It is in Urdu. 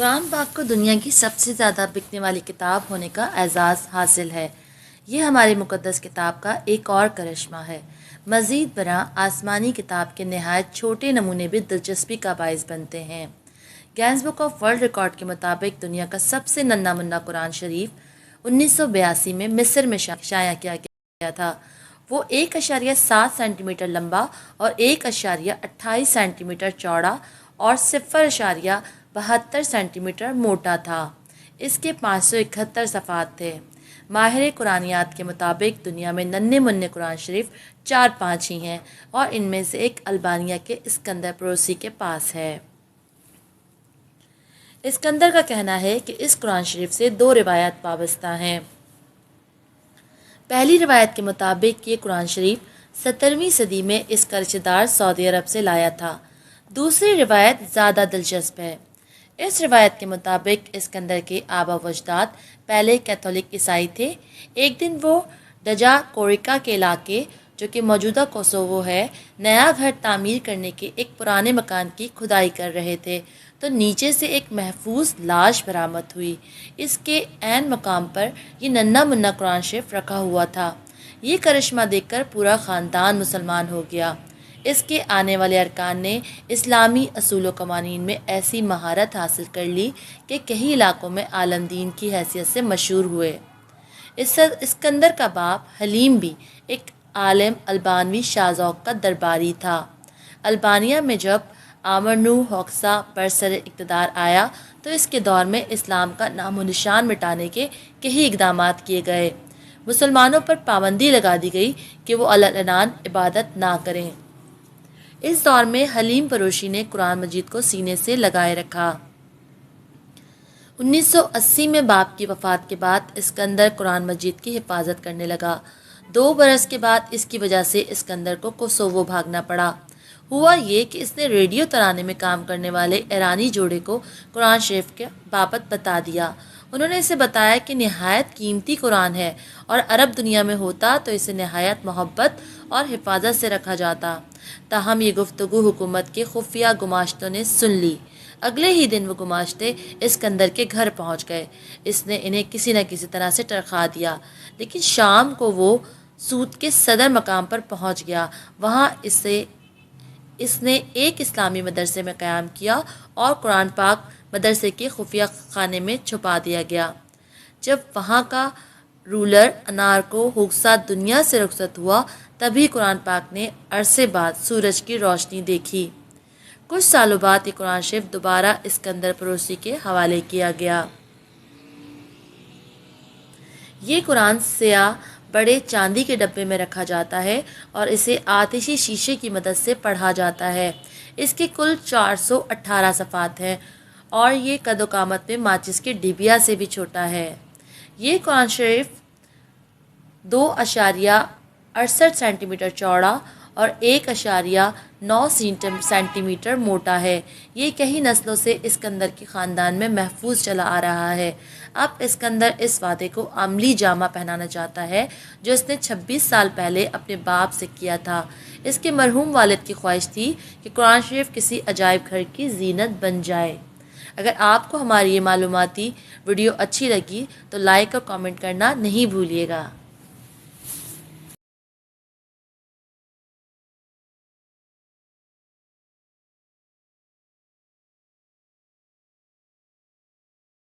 قرآن پاک کو دنیا کی سب سے زیادہ بکنے والی کتاب ہونے کا اعزاز حاصل ہے۔ یہ ہماری مقدس کتاب کا ایک اور کرشمہ ہے۔ مزید برآں آسمانی کتاب کے نہایت چھوٹے نمونے بھی دلچسپی کا باعث بنتے ہیں۔ Gains book of world record کے مطابق دنیا کا سب سے ننھا منھا قرآن شریف 1982 میں مصر میں شائع کیا گیا تھا۔ وہ 1.7 سینٹی میٹر لمبا اور 1.28 سینٹی میٹر چوڑا اور 0.72 سینٹی میٹر موٹا تھا۔ اس کے 571 صفحات تھے۔ ماہر قرآنیات کے مطابق دنیا میں ننھے منھے قرآن شریف 4-5 ہی ہیں اور ان میں سے ایک البانیہ کے اسکندر پروسی کے پاس ہے۔ اسکندر کا کہنا ہے کہ اس قرآن شریف سے 2 روایات وابستہ ہیں۔ پہلی روایت کے مطابق یہ قرآن شریف 17ویں صدی میں اس کا رشتہ دار سعودی عرب سے لایا تھا۔ دوسری روایت زیادہ دلچسپ ہے۔ اس روایت کے مطابق اسکندر کے آبا و اجداد پہلے کیتھولک عیسائی تھے۔ ایک دن وہ ڈجا کوریکا کے علاقے جو کہ موجودہ کوسوو ہے نیا گھر تعمیر کرنے کے ایک پرانے مکان کی کھدائی کر رہے تھے تو نیچے سے ایک محفوظ لاش برآمد ہوئی۔ اس کے عین مقام پر یہ ننھا منھا قرآن شریف رکھا ہوا تھا۔ یہ کرشمہ دیکھ کر پورا خاندان مسلمان ہو گیا۔ اس کے آنے والے ارکان نے اسلامی اصول و قوانین میں ایسی مہارت حاصل کر لی کہ کئی علاقوں میں عالم دین کی حیثیت سے مشہور ہوئے۔ اسکندر کا باپ حلیم بھی ایک عالم البانوی شاہ ذوق کا درباری تھا۔ البانیہ میں جب آمرنو ہوکسا برسر اقتدار آیا تو اس کے دور میں اسلام کا نام و نشان مٹانے کے کئی اقدامات کیے گئے۔ مسلمانوں پر پابندی لگا دی گئی کہ وہ العنان عبادت نہ کریں۔ اس دور میں حلیم پروشی نے قرآن مجید کو سینے سے لگائے رکھا۔ 1980 میں باپ کی وفات کے بعد اسکندر قرآن مجید کی حفاظت کرنے لگا۔ 2 برس کے بعد اس کی وجہ سے اسکندر کو کوسوو بھاگنا پڑا۔ ہوا یہ کہ اس نے ریڈیو ترانے میں کام کرنے والے ایرانی جوڑے کو قرآن شریف کے بابت بتا دیا۔ انہوں نے اسے بتایا کہ نہایت قیمتی قرآن ہے اور عرب دنیا میں ہوتا تو اسے نہایت محبت اور حفاظت سے رکھا جاتا۔ تاہم یہ گفتگو حکومت کے خفیہ گماشتوں نے سن لی۔ اگلے ہی دن وہ گماشتے اسکندر کے گھر پہنچ گئے۔ اس نے انہیں کسی نہ کسی طرح سے ٹرخا دیا، لیکن شام کو وہ سوت کے صدر مقام پر پہنچ گیا۔ وہاں اس نے ایک اسلامی مدرسے میں قیام کیا اور قرآن پاک مدرسے کے خفیہ خانے میں چھپا دیا گیا۔ جب وہاں کا رولر انارکو ہوکسا دنیا سے رخصت ہوا تبھی قرآن پاک نے عرصے بعد سورج کی روشنی دیکھی۔ کچھ سالوں بعد یہ قرآن شریف دوبارہ اسکندر پروسی کے حوالے کیا گیا۔ یہ قرآن سیاہ بڑے چاندی کے ڈبے میں رکھا جاتا ہے اور اسے آتشی شیشے کی مدد سے پڑھا جاتا ہے۔ اس کے کل 418 صفحات ہیں اور یہ قد و قامت میں ماچس کے ڈبیا سے بھی چھوٹا ہے۔ یہ قرآن شریف 2.68 سینٹی میٹر چوڑا اور 1.9 سینٹی میٹر موٹا ہے۔ یہ کئی نسلوں سے اسکندر کے خاندان میں محفوظ چلا آ رہا ہے۔ اب اسکندر اس وعدے کو عملی جامہ پہنانا چاہتا ہے جو اس نے 26 سال پہلے اپنے باپ سے کیا تھا۔ اس کے مرحوم والد کی خواہش تھی کہ قرآن شریف کسی عجائب گھر کی زینت بن جائے۔ اگر آپ کو ہماری یہ معلوماتی ویڈیو اچھی لگی تو لائک اور کامنٹ کرنا نہیں بھولیے گا۔